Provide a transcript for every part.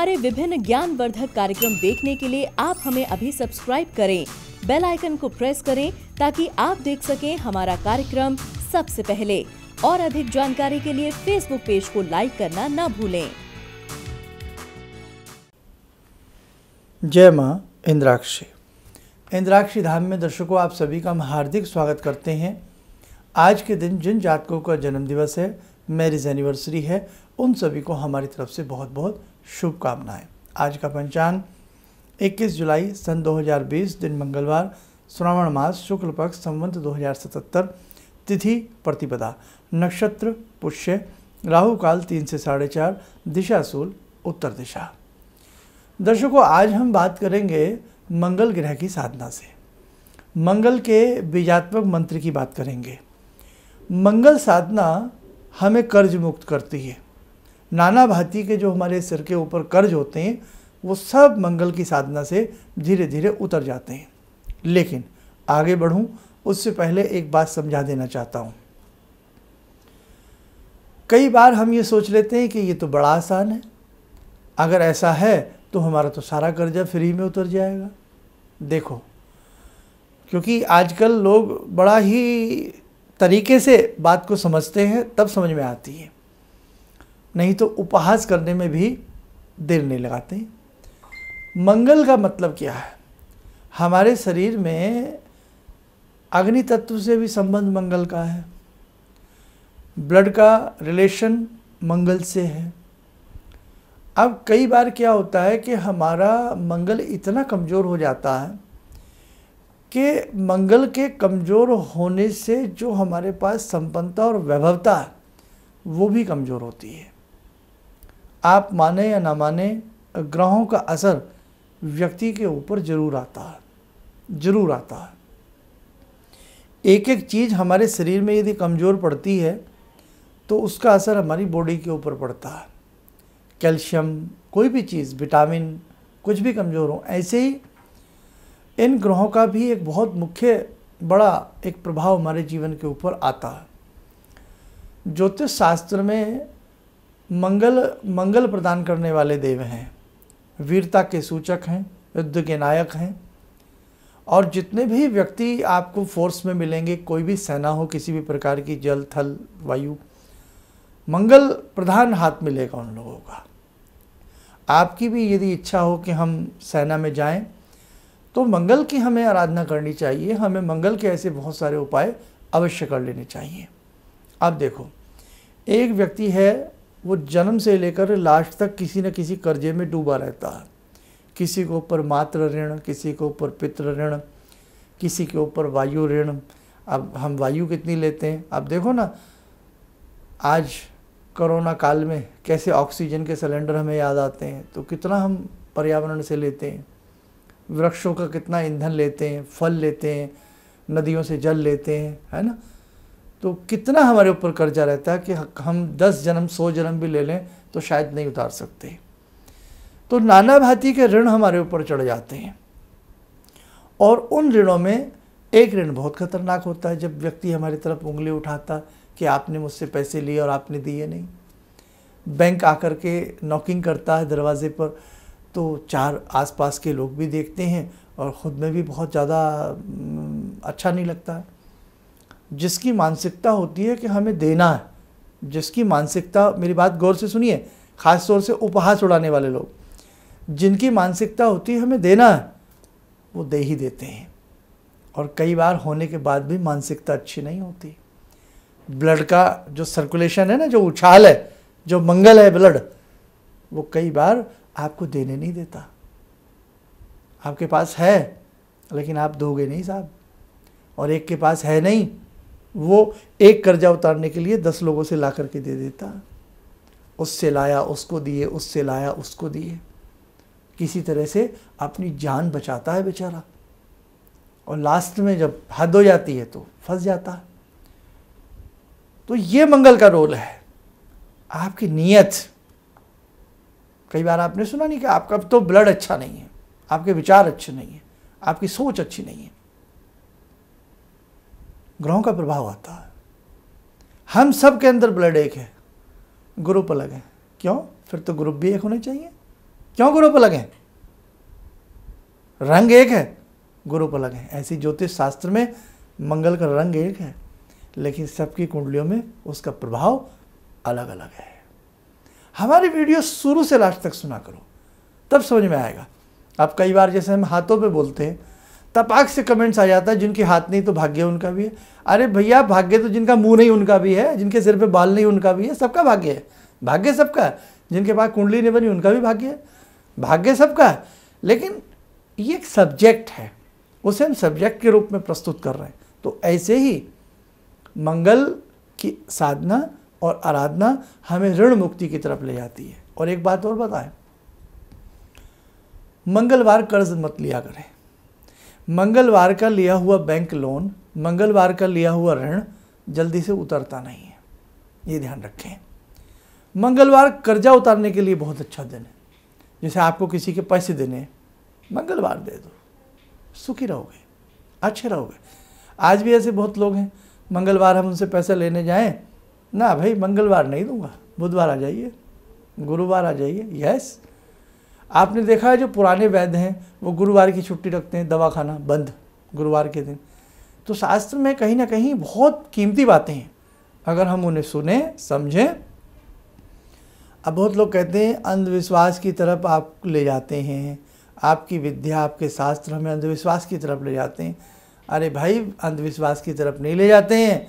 हमारे विभिन्न ज्ञानवर्धक कार्यक्रम देखने के लिए आप हमें अभी सब्सक्राइब करें, बेल आइकन को प्रेस करें ताकि आप देख सकें हमारा कार्यक्रम सबसे पहले। और अधिक जानकारी के लिए फेसबुक पेज को लाइक करना न भूलें। जय मां इंद्राक्षी। इंद्राक्षी धाम में दर्शकों आप सभी का हम हार्दिक स्वागत करते हैं। आज के दिन जिन जातकों का जन्म दिवस है, मैरिज एनिवर्सरी है, उन सभी को हमारी तरफ से बहुत बहुत शुभकामनाएं। आज का पंचांग 21 जुलाई सन 2020 दिन मंगलवार, श्रावण मास शुक्ल पक्ष संवत 2077, तिथि प्रतिपदा, नक्षत्र पुष्य, राहु काल 3 से 4:30, दिशा शूल उत्तर दिशा। दर्शकों आज हम बात करेंगे मंगल ग्रह की साधना से, मंगल के बीजात्मक मंत्र की बात करेंगे। मंगल साधना हमें कर्ज मुक्त करती है। नाना भांति के जो हमारे सिर के ऊपर कर्ज होते हैं वो सब मंगल की साधना से धीरे धीरे उतर जाते हैं। लेकिन आगे बढ़ूं उससे पहले एक बात समझा देना चाहता हूं। कई बार हम ये सोच लेते हैं कि ये तो बड़ा आसान है, अगर ऐसा है तो हमारा तो सारा कर्जा फ्री में उतर जाएगा। देखो, क्योंकि आजकल लोग बड़ा ही तरीके से बात को समझते हैं, तब समझ में आती है, नहीं तो उपहास करने में भी देर नहीं लगाते। मंगल का मतलब क्या है? हमारे शरीर में अग्नि तत्व से भी संबंध मंगल का है, ब्लड का रिलेशन मंगल से है। अब कई बार क्या होता है कि हमारा मंगल इतना कमज़ोर हो जाता है कि मंगल के कमज़ोर होने से जो हमारे पास संपन्नता और वैभवता है वो भी कमज़ोर होती है। आप माने या ना माने, ग्रहों का असर व्यक्ति के ऊपर जरूर आता है, जरूर आता है। एक एक चीज़ हमारे शरीर में यदि कमज़ोर पड़ती है तो उसका असर हमारी बॉडी के ऊपर पड़ता है। कैल्शियम, कोई भी चीज़, विटामिन, कुछ भी कमज़ोर हो, ऐसे ही इन ग्रहों का भी एक बहुत मुख्य बड़ा एक प्रभाव हमारे जीवन के ऊपर आता है। ज्योतिष शास्त्र में मंगल प्रदान करने वाले देव हैं, वीरता के सूचक हैं, युद्ध के नायक हैं। और जितने भी व्यक्ति आपको फोर्स में मिलेंगे, कोई भी सेना हो किसी भी प्रकार की, जल थल वायु, मंगल प्रधान हाथ मिलेगा उन लोगों का। आपकी भी यदि इच्छा हो कि हम सेना में जाएं तो मंगल की हमें आराधना करनी चाहिए। हमें मंगल के ऐसे बहुत सारे उपाय अवश्य कर लेने चाहिए। अब देखो, एक व्यक्ति है वो जन्म से लेकर लास्ट तक किसी न किसी कर्जे में डूबा रहता है। किसी के ऊपर मातृ ऋण, किसी के ऊपर पितृ ऋण, किसी के ऊपर वायु ऋण। अब हम वायु कितनी लेते हैं? अब देखो ना, आज कोरोना काल में कैसे ऑक्सीजन के सिलेंडर हमें याद आते हैं, तो कितना हम पर्यावरण से लेते हैं, वृक्षों का कितना ईंधन लेते हैं, फल लेते हैं, नदियों से जल लेते हैं, है ना। तो कितना हमारे ऊपर कर्जा रहता है कि हम 10 जन्म 100 जन्म भी ले लें तो शायद नहीं उतार सकते। तो नाना भांति के ऋण हमारे ऊपर चढ़ जाते हैं। और उन ऋणों में एक ऋण बहुत खतरनाक होता है, जब व्यक्ति हमारी तरफ उंगली उठाता कि आपने मुझसे पैसे लिए और आपने दिए नहीं। बैंक आकर के नॉकिंग करता है दरवाजे पर, तो 4 आसपास के लोग भी देखते हैं और ख़ुद में भी बहुत ज़्यादा अच्छा नहीं लगता है। जिसकी मानसिकता होती है कि हमें देना है, जिसकी मानसिकता, मेरी बात गौर से सुनिए, ख़ास तौर से उपहास उड़ाने वाले लोग, जिनकी मानसिकता होती है हमें देना है, वो दे ही देते हैं। और कई बार होने के बाद भी मानसिकता अच्छी नहीं होती। ब्लड का जो सर्कुलेशन है ना, जो उछाल है, जो मंगल है ब्लड, वो कई बार आपको देने नहीं देता। आपके पास है लेकिन आप दोगे नहीं साहब। और एक के पास है नहीं, वो एक कर्जा उतारने के लिए 10 लोगों से ला करके दे देता। उससे लाया उसको दिए, उससे लाया उसको दिए, किसी तरह से अपनी जान बचाता है बेचारा। और लास्ट में जब हद हो जाती है तो फंस जाता है। तो ये मंगल का रोल है। आपकी नीयत, कई बार आपने सुना नहीं कि आपका तो ब्लड अच्छा नहीं है, आपके विचार अच्छे नहीं है, आपकी सोच अच्छी नहीं है, ग्रहों का प्रभाव आता है। हम सब के अंदर ब्लड एक है, ग्रुप अलग है। क्यों? फिर तो ग्रुप भी एक होने चाहिए। क्यों गुरु पर लगे? रंग एक है, गुरु पर लगे। ऐसी ज्योतिष शास्त्र में मंगल का रंग एक है, लेकिन सबकी कुंडलियों में उसका प्रभाव अलग अलग है। हमारी वीडियो शुरू से लास्ट तक सुना करो, तब समझ में आएगा। अब कई बार जैसे हम हाथों पे बोलते हैं, तपाक से कमेंट्स आ जाता है, जिनके हाथ नहीं तो भाग्य उनका भी है। अरे भैया, भाग्य तो जिनका मुंह नहीं उनका भी है, जिनके सिर पे बाल नहीं उनका भी है, सबका भाग्य है। भाग्य सबका है, जिनके पास कुंडली नहीं बनी उनका भी भाग्य है, भाग्य सबका है। लेकिन ये एक सब्जेक्ट है, उसे हम सब्जेक्ट के रूप में प्रस्तुत कर रहे हैं। तो ऐसे ही मंगल की साधना और आराधना हमें ऋण मुक्ति की तरफ ले जाती है। और एक बात और बताएं, मंगलवार कर्ज मत लिया करें। मंगलवार का लिया हुआ बैंक लोन, मंगलवार का लिया हुआ ऋण जल्दी से उतरता नहीं है, ये ध्यान रखें। मंगलवार कर्जा उतारने के लिए बहुत अच्छा दिन है। जैसे आपको किसी के पैसे देने हैं, मंगलवार दे दो, सुखी रहोगे, अच्छे रहोगे। आज भी ऐसे बहुत लोग हैं, मंगलवार हम उनसे पैसा लेने जाएं, ना भाई मंगलवार नहीं दूंगा, बुधवार आ जाइए, गुरुवार आ जाइए। यस, आपने देखा है जो पुराने वैद्य हैं वो गुरुवार की छुट्टी रखते हैं, दवाखाना बंद गुरुवार के दिन। तो शास्त्र में कहीं ना कहीं बहुत कीमती बातें हैं, अगर हम उन्हें सुने समझें। अब बहुत लोग कहते हैं अंधविश्वास की तरफ आप ले जाते हैं, आपकी विद्या आपके शास्त्र हमें अंधविश्वास की तरफ ले जाते हैं। अरे भाई, अंधविश्वास की तरफ नहीं ले जाते हैं,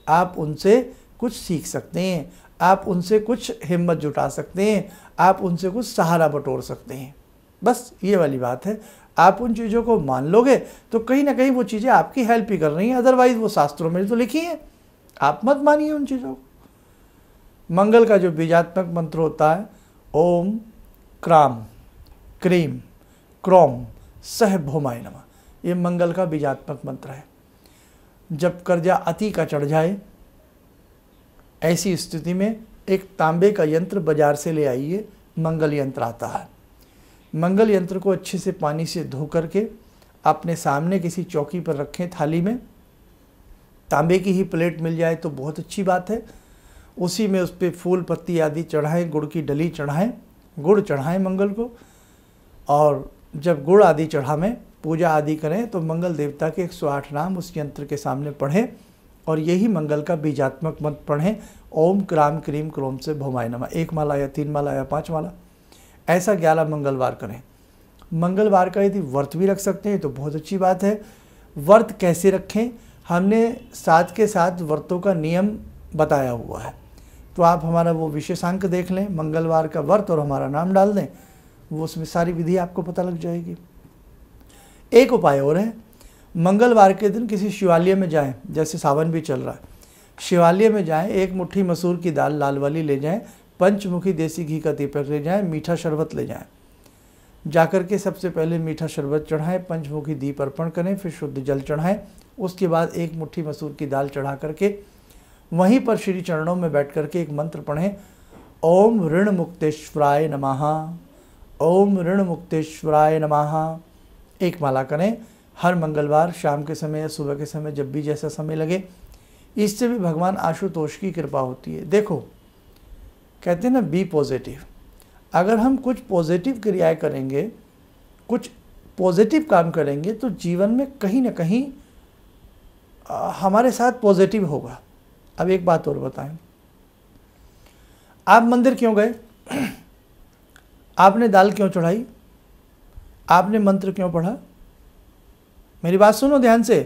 आप उनसे कुछ सीख सकते हैं, आप उनसे कुछ हिम्मत जुटा सकते हैं, आप उनसे कुछ सहारा बटोर सकते हैं। बस ये वाली बात है। आप उन चीज़ों को मान लोगे तो कहीं ना कहीं वो चीज़ें आपकी हेल्प ही कर रही हैं, अदरवाइज वो शास्त्रों में तो लिखी है, आप मत मानिए उन चीज़ों को। मंगल का जो बीजात्मक मंत्र होता है, ओम क्राम क्रीम क्रोम सह भौमाय नमः, ये मंगल का बीजात्मक मंत्र है। जब कर्जा अति का चढ़ जाए, ऐसी स्थिति में एक तांबे का यंत्र बाजार से ले आइए, मंगल यंत्र आता है। मंगल यंत्र को अच्छे से पानी से धो करके अपने सामने किसी चौकी पर रखें, थाली में। तांबे की ही प्लेट मिल जाए तो बहुत अच्छी बात है। उसी में उस पर फूल पत्ती आदि चढ़ाएं, गुड़ की डली चढ़ाएं, गुड़ चढ़ाएं मंगल को। और जब गुड़ आदि चढ़ावें, पूजा आदि करें, तो मंगल देवता के 108 नाम उस यंत्र के सामने पढ़ें और यही मंगल का बीजात्मक मंत्र पढ़ें, ओम क्राम क्रीम क्रोम से भौमाय नमः। 1 माला या 3 माला या 5 माला, ऐसा 11 मंगलवार करें। मंगलवार का यदि व्रत भी रख सकते हैं तो बहुत अच्छी बात है। व्रत कैसे रखें, हमने साथ के साथ व्रतों का नियम बताया हुआ है, तो आप हमारा वो विशेषांक देख लें, मंगलवार का व्रत, और हमारा नाम डाल दें, वो उसमें सारी विधि आपको पता लग जाएगी। एक उपाय और है, मंगलवार के दिन किसी शिवालय में जाएं, जैसे सावन भी चल रहा है, शिवालय में जाएं, 1 मुट्ठी मसूर की दाल लाल वाली ले जाएं, पंचमुखी देसी घी का दीपक ले जाएं, मीठा शरबत ले जाएं। जाकर के सबसे पहले मीठा शरबत चढ़ाएं, पंचमुखी दीप अर्पण करें, फिर शुद्ध जल चढ़ाएं। उसके बाद 1 मुट्ठी मसूर की दाल चढ़ा करके वहीं पर श्री चरणों में बैठ करके एक मंत्र पढ़ें, ओम ऋण मुक्तेश्वराय नमः, ओम ऋण मुक्तेश्वराय नमः। 1 माला करें हर मंगलवार शाम के समय या सुबह के समय, जब भी जैसा समय लगे। इससे भी भगवान आशुतोष की कृपा होती है। देखो, कहते हैं ना, बी पॉजिटिव। अगर हम कुछ पॉजिटिव क्रियाएं करेंगे, कुछ पॉजिटिव काम करेंगे, तो जीवन में कहीं ना कहीं हमारे साथ पॉजिटिव होगा। अब एक बात और बताएं, आप मंदिर क्यों गए? आपने दाल क्यों चढ़ाई? आपने मंत्र क्यों पढ़ा? मेरी बात सुनो ध्यान से,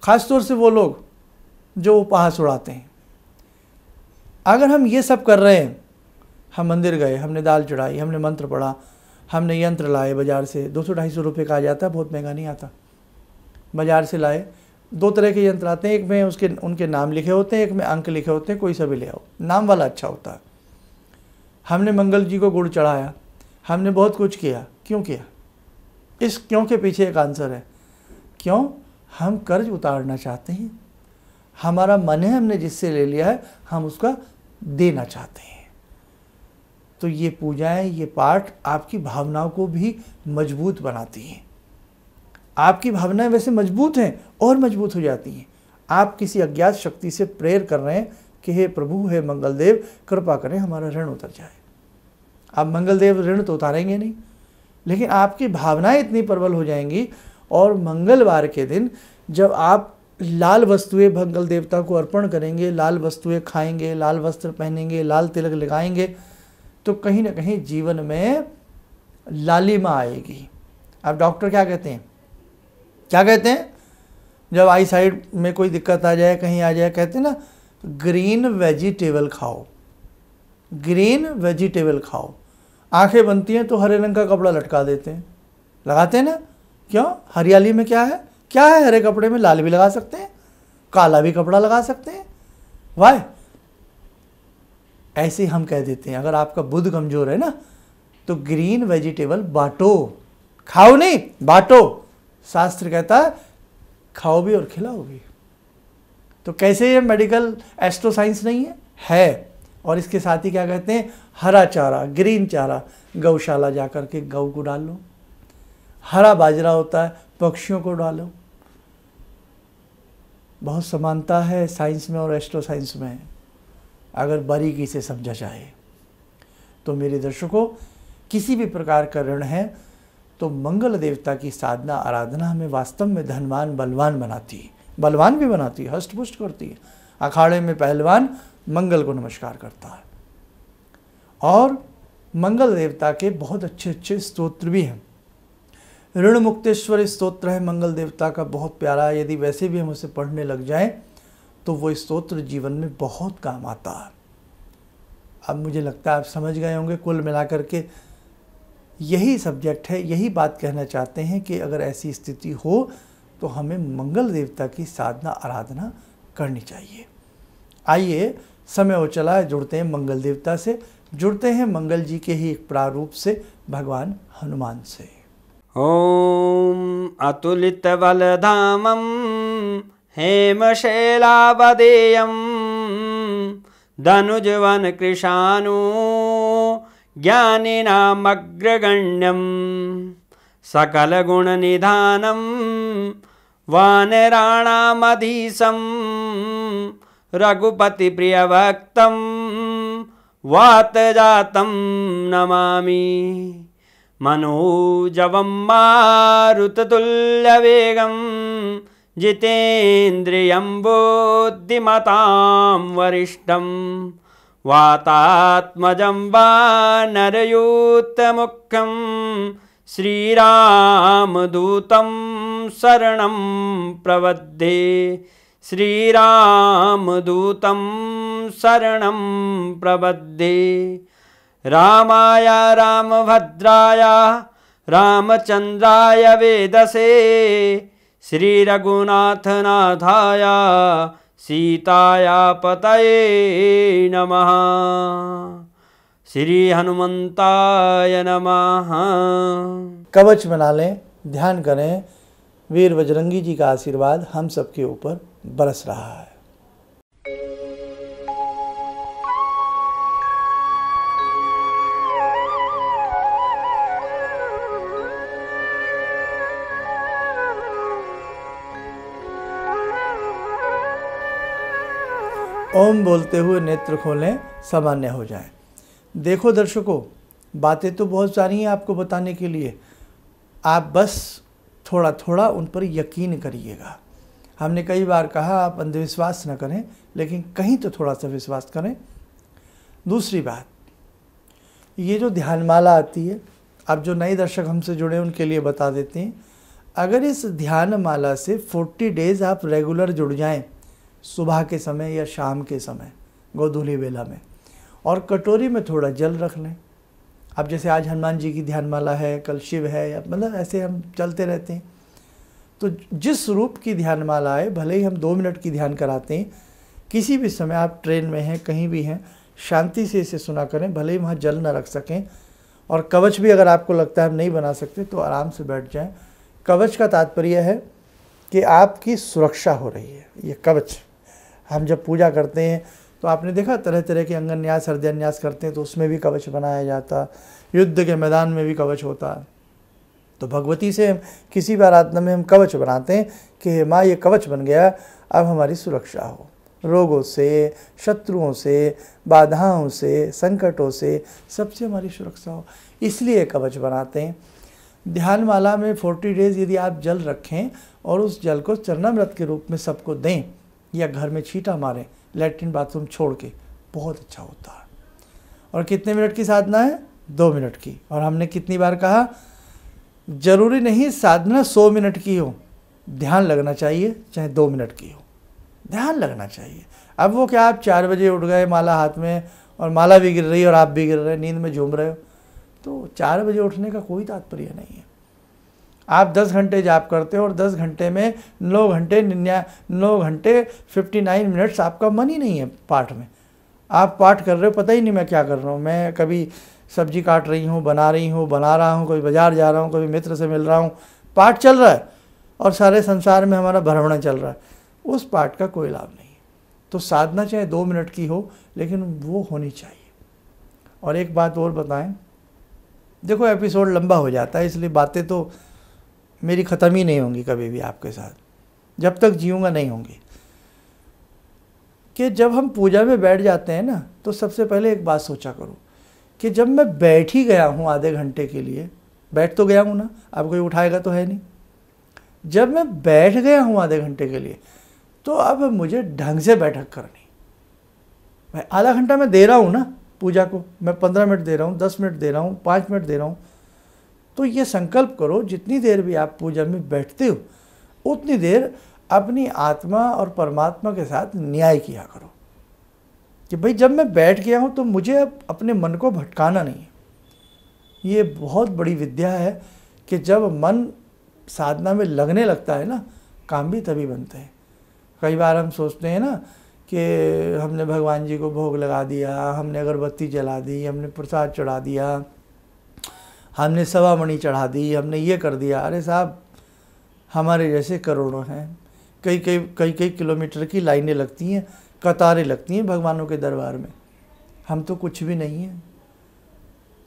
खास तौर से वो लोग जो उपहास उड़ाते हैं। अगर हम ये सब कर रहे हैं, हम मंदिर गए, हमने दाल चढ़ाई, हमने मंत्र पढ़ा, हमने यंत्र लाए बाज़ार से, 200-250 रुपये का आ जाता है, बहुत महंगा नहीं आता। बाज़ार से लाए, 2 तरह के यंत्र आते हैं, एक में उनके नाम लिखे होते हैं, एक में अंक लिखे होते हैं, कोई सा भी ले आओ, नाम वाला अच्छा होता है। हमने मंगल जी को गुड़ चढ़ाया, हमने बहुत कुछ किया। क्यों किया? इस क्यों के पीछे एक आंसर है। क्यों? हम कर्ज उतारना चाहते हैं, हमारा मन है, हमने जिससे ले लिया है हम उसका देना चाहते हैं। तो ये पूजाएं, ये पाठ आपकी भावनाओं को भी मजबूत बनाती हैं। आपकी भावनाएं वैसे मजबूत हैं और मजबूत हो जाती हैं। आप किसी अज्ञात शक्ति से प्रेयर कर रहे हैं कि हे प्रभु, हे मंगलदेव, कृपा करें हमारा ऋण उतर जाए। आप मंगलदेव ऋण तो उतारेंगे नहीं, लेकिन आपकी भावनाएं इतनी प्रबल हो जाएंगी। और मंगलवार के दिन जब आप लाल वस्तुएं मंगल देवता को अर्पण करेंगे, लाल वस्तुएं खाएंगे, लाल वस्त्र पहनेंगे, लाल तिलक लगाएंगे, तो कहीं ना कहीं जीवन में लालिमा आएगी। अब डॉक्टर क्या कहते हैं, क्या कहते हैं, जब आई साइड में कोई दिक्कत आ जाए, कहीं आ जाए, कहते हैं ना ग्रीन वेजिटेबल खाओ, ग्रीन वेजिटेबल खाओ। आंखें बनती हैं तो हरे रंग का कपड़ा लटका देते हैं, लगाते हैं ना, क्यों? हरियाली में क्या है, क्या है हरे कपड़े में? लाल भी लगा सकते हैं, काला भी कपड़ा लगा सकते हैं। वाह, ऐसे हम कह देते हैं अगर आपका बुद्ध कमजोर है ना, तो ग्रीन वेजिटेबल बांटो, खाओ नहीं बांटो। शास्त्र कहता है खाओ भी और खिलाओ भी। तो कैसे ये मेडिकल एस्ट्रो साइंस नहीं है? और इसके साथ ही क्या कहते हैं, हरा चारा, ग्रीन चारा, गौशाला जाकर के गौ को डाल लो। हरा बाजरा होता है, पक्षियों को डालो। बहुत समानता है साइंस में और एस्ट्रो साइंस में, अगर बारीकी से समझा जाए तो। मेरे दर्शकों, किसी भी प्रकार का ऋण है तो मंगल देवता की साधना आराधना हमें वास्तव में धनवान बलवान बनाती है, बलवान भी बनाती है, हष्ट पुष्ट करती है। अखाड़े में पहलवान मंगल को नमस्कार करता है। और मंगल देवता के बहुत अच्छे अच्छे स्तोत्र भी हैं। ऋण मुक्तेश्वर स्तोत्र है मंगल देवता का, बहुत प्यारा। यदि वैसे भी हम उसे पढ़ने लग जाएं तो वो स्तोत्र जीवन में बहुत काम आता है। अब मुझे लगता है आप समझ गए होंगे, कुल मिलाकर के यही सब्जेक्ट है, यही बात कहना चाहते हैं कि अगर ऐसी स्थिति हो तो हमें मंगल देवता की साधना आराधना करनी चाहिए। आइए, समय हो चला है, जुड़ते हैं मंगल देवता से, जुड़ते हैं मंगल जी के ही एक प्रारूप से, भगवान हनुमान से। ओम अतुलित बलधामं हेमशैलावदेयं धनुजवन कृशानु ज्ञानिनामग्रगण्यं सकलगुणनिधानं वानराणामधीशं रघुपतिप्रियभक्तं वातजातं नमामि। मनोजवं मारुततुल्यवेगं जितेन्द्रियं बुद्धिमतां वरिष्ठं वातात्मजं वानरयूथमुख्यं श्रीरामदूतं शरणं प्रपद्ये, श्रीरामदूतं शरणं प्रपद्ये। रामाय रामभद्राय रामचन्द्राय वेदसे श्रीरघुनाथनाथाय सीताया पतये नमः। श्री हनुमंताय नमः। कवच बना लें, ध्यान करें, वीर बजरंगी जी का आशीर्वाद हम सबके ऊपर बरस रहा है। ओम बोलते हुए नेत्र खोलें, सामान्य हो जाएं। देखो दर्शकों, बातें तो बहुत सारी हैं आपको बताने के लिए, आप बस थोड़ा थोड़ा उन पर यकीन करिएगा। हमने कई बार कहा आप अंधविश्वास न करें, लेकिन कहीं तो थोड़ा सा विश्वास करें। दूसरी बात, ये जो ध्यानमाला आती है, अब जो नए दर्शक हमसे जुड़े हैं उनके लिए बता देते हैं। अगर इस ध्यानमाला से 40 डेज़ आप रेगुलर जुड़ जाएं, सुबह के समय या शाम के समय गोधूली बेला में, और कटोरी में थोड़ा जल रख लें। अब जैसे आज हनुमान जी की ध्यानमाला है, कल शिव है, या मतलब ऐसे हम चलते रहते हैं। तो जिस रूप की ध्यानमाला है, भले ही हम 2 मिनट की ध्यान कराते हैं, किसी भी समय आप ट्रेन में हैं, कहीं भी हैं, शांति से इसे सुना करें, भले ही वहाँ जल न रख सकें। और कवच भी अगर आपको लगता है हम नहीं बना सकते तो आराम से बैठ जाएं। कवच का तात्पर्य है कि आपकी सुरक्षा हो रही है। ये कवच हम जब पूजा करते हैं तो आपने देखा तरह तरह के अंगन्यास हृदयान्यास करते हैं तो उसमें भी कवच बनाया जाता, युद्ध के मैदान में भी कवच होता है। तो भगवती से किसी भी आराधना में हम कवच बनाते हैं कि हे माँ ये कवच बन गया, अब हमारी सुरक्षा हो। रोगों से, शत्रुओं से, बाधाओं से, संकटों से, सबसे हमारी सुरक्षा हो, इसलिए कवच बनाते हैं। ध्यान माला में 40 डेज यदि आप जल रखें और उस जल को चरणामृत के रूप में सबको दें या घर में छींटा मारें लैट्रिन बाथरूम छोड़ के, बहुत अच्छा होता है। और कितने मिनट की साधना है? 2 मिनट की। और हमने कितनी बार कहा, जरूरी नहीं साधना 100 मिनट की हो, ध्यान लगना चाहिए, चाहे 2 मिनट की हो, ध्यान लगना चाहिए। अब वो क्या, आप 4 बजे उठ गए माला हाथ में और माला भी गिर रही है और आप भी गिर रहे, नींद में झूम रहे हो, तो 4 बजे उठने का कोई तात्पर्य नहीं है। आप 10 घंटे जाप करते हो और 10 घंटे में 9 घंटे 59 मिनट्स आपका मन ही नहीं है पाठ में। आप पाठ कर रहे हो, पता ही नहीं मैं क्या कर रहा हूँ। मैं कभी सब्जी काट रही हूँ, बना रहा हूँ, कभी बाजार जा रहा हूँ, कभी मित्र से मिल रहा हूँ, पाठ चल रहा है और सारे संसार में हमारा भ्रमण चल रहा है। उस पाठ का कोई लाभ नहीं है। तो साधना चाहे 2 मिनट की हो, लेकिन वो होनी चाहिए। और एक बात और बताएं, देखो एपिसोड लंबा हो जाता है, इसलिए बातें तो मेरी ख़त्म ही नहीं होंगी कभी भी आपके साथ, जब तक जीऊँगा नहीं होंगी। कि जब हम पूजा में बैठ जाते हैं ना, तो सबसे पहले एक बात सोचा करो कि जब मैं बैठ ही गया हूँ आधे घंटे के लिए, बैठ तो गया हूँ ना, अब कोई उठाएगा तो है नहीं। जब मैं बैठ गया हूँ आधे घंटे के लिए, तो अब मुझे ढंग से बैठक करनी। मैं आधा घंटा मैं दे रहा हूँ ना पूजा को, मैं 15 मिनट दे रहा हूँ, 10 मिनट दे रहा हूँ, 5 मिनट दे रहा हूँ, तो ये संकल्प करो जितनी देर भी आप पूजा में बैठते हो उतनी देर अपनी आत्मा और परमात्मा के साथ न्याय किया करो कि भाई जब मैं बैठ गया हूँ तो मुझे अब अपने मन को भटकाना नहीं है। ये बहुत बड़ी विद्या है कि जब मन साधना में लगने लगता है ना, काम भी तभी बनते हैं। कई बार हम सोचते हैं ना कि हमने भगवान जी को भोग लगा दिया, हमने अगरबत्ती जला दी, हमने प्रसाद चढ़ा दिया, हमने सवा मणि चढ़ा दी, हमने ये कर दिया। अरे साहब, हमारे जैसे करोड़ों हैं, कई किलोमीटर की लाइनें लगती हैं, कतारें लगती हैं भगवानों के दरबार में। हम तो कुछ भी नहीं हैं।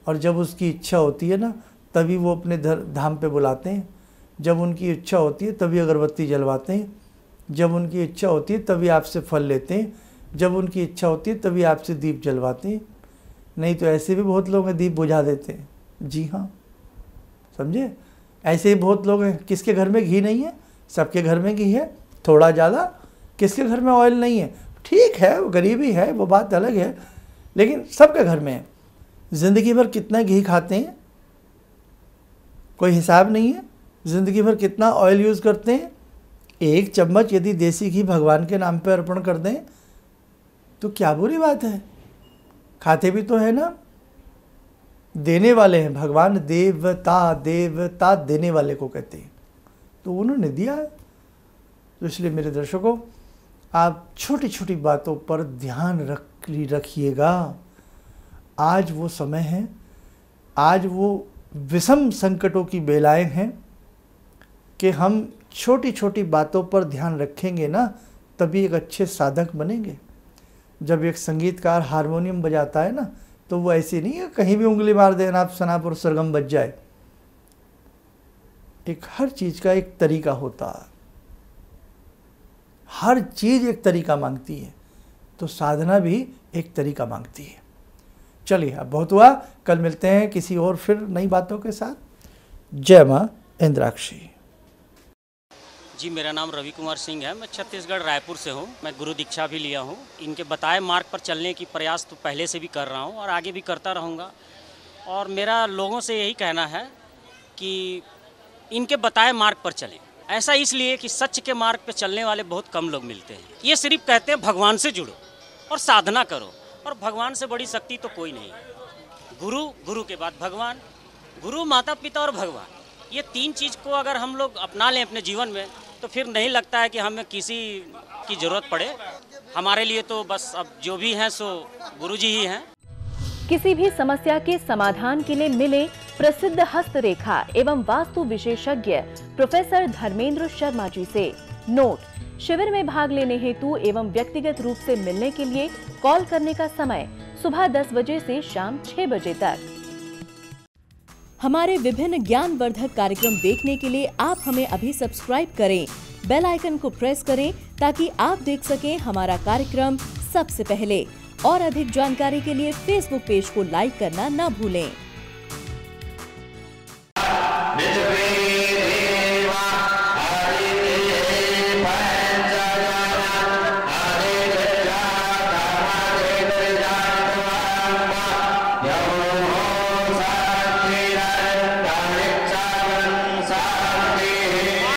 और जब उसकी इच्छा होती है ना, तभी वो अपने धाम पे बुलाते हैं। जब उनकी इच्छा होती है तभी अगरबत्ती जलवाते हैं। जब उनकी इच्छा होती है तभी आपसे फल लेते हैं। जब उनकी इच्छा होती है तभी आपसे दीप जलवाते हैं। नहीं तो ऐसे भी बहुत लोग हैं दीप बुझा देते हैं। जी हाँ, समझे, ऐसे ही बहुत लोग हैं। किसके घर में घी नहीं है? सबके घर में घी है, थोड़ा ज़्यादा। किसके घर में ऑयल नहीं है? ठीक है, वो गरीबी है, वो बात अलग है, लेकिन सबके घर में है। ज़िंदगी भर कितना घी खाते हैं, कोई हिसाब नहीं है। ज़िंदगी भर कितना ऑयल यूज़ करते हैं। 1 चम्मच यदि देसी घी भगवान के नाम पे अर्पण कर दें तो क्या बुरी बात है। खाते भी तो है ना। देने वाले हैं भगवान, देवता, देवता देने वाले को कहते हैं, तो उन्होंने दिया है। तो इसलिए मेरे दर्शकों, आप छोटी छोटी बातों पर ध्यान रखिएगा। आज वो समय है, आज वो विषम संकटों की बेलाएं हैं कि हम छोटी छोटी बातों पर ध्यान रखेंगे ना, तभी एक अच्छे साधक बनेंगे। जब एक संगीतकार हारमोनियम बजाता है ना, तो वो ऐसे नहीं है कहीं भी उंगली मार देना आप सनाप और सरगम बज जाए। एक हर चीज़ का एक तरीका होता है, हर चीज़ एक तरीका मांगती है, तो साधना भी एक तरीका मांगती है। चलिए, अब बहुत हुआ, कल मिलते हैं किसी और फिर नई बातों के साथ। जय मां इंद्राक्षी जी। मेरा नाम रवि कुमार सिंह है। मैं छत्तीसगढ़ रायपुर से हूँ। मैं गुरु दीक्षा भी लिया हूँ। इनके बताए मार्ग पर चलने की प्रयास तो पहले से भी कर रहा हूँ और आगे भी करता रहूँगा। और मेरा लोगों से यही कहना है कि इनके बताए मार्ग पर चलें। ऐसा इसलिए कि सच के मार्ग पर चलने वाले बहुत कम लोग मिलते हैं। ये सिर्फ कहते हैं भगवान से जुड़ो और साधना करो, और भगवान से बड़ी शक्ति तो कोई नहीं। गुरु, गुरु के बाद भगवान, गुरु, माता पिता और भगवान, ये 3 चीज़ को अगर हम लोग अपना लें अपने जीवन में, तो फिर नहीं लगता है कि हमें किसी की ज़रूरत पड़े। हमारे लिए तो बस अब जो भी हैं सो गुरु जी ही हैं। किसी भी समस्या के समाधान के लिए मिले प्रसिद्ध हस्तरेखा एवं वास्तु विशेषज्ञ प्रोफेसर धर्मेंद्र शर्मा जी से। नोट: शिविर में भाग लेने हेतु एवं व्यक्तिगत रूप से मिलने के लिए कॉल करने का समय सुबह 10 बजे से शाम 6 बजे तक। हमारे विभिन्न ज्ञानवर्धक कार्यक्रम देखने के लिए आप हमें अभी सब्सक्राइब करें, बेल आइकन को प्रेस करें ताकि आप देख सकें हमारा कार्यक्रम सबसे पहले। और अधिक जानकारी के लिए फेसबुक पेज को लाइक करना न भूलें।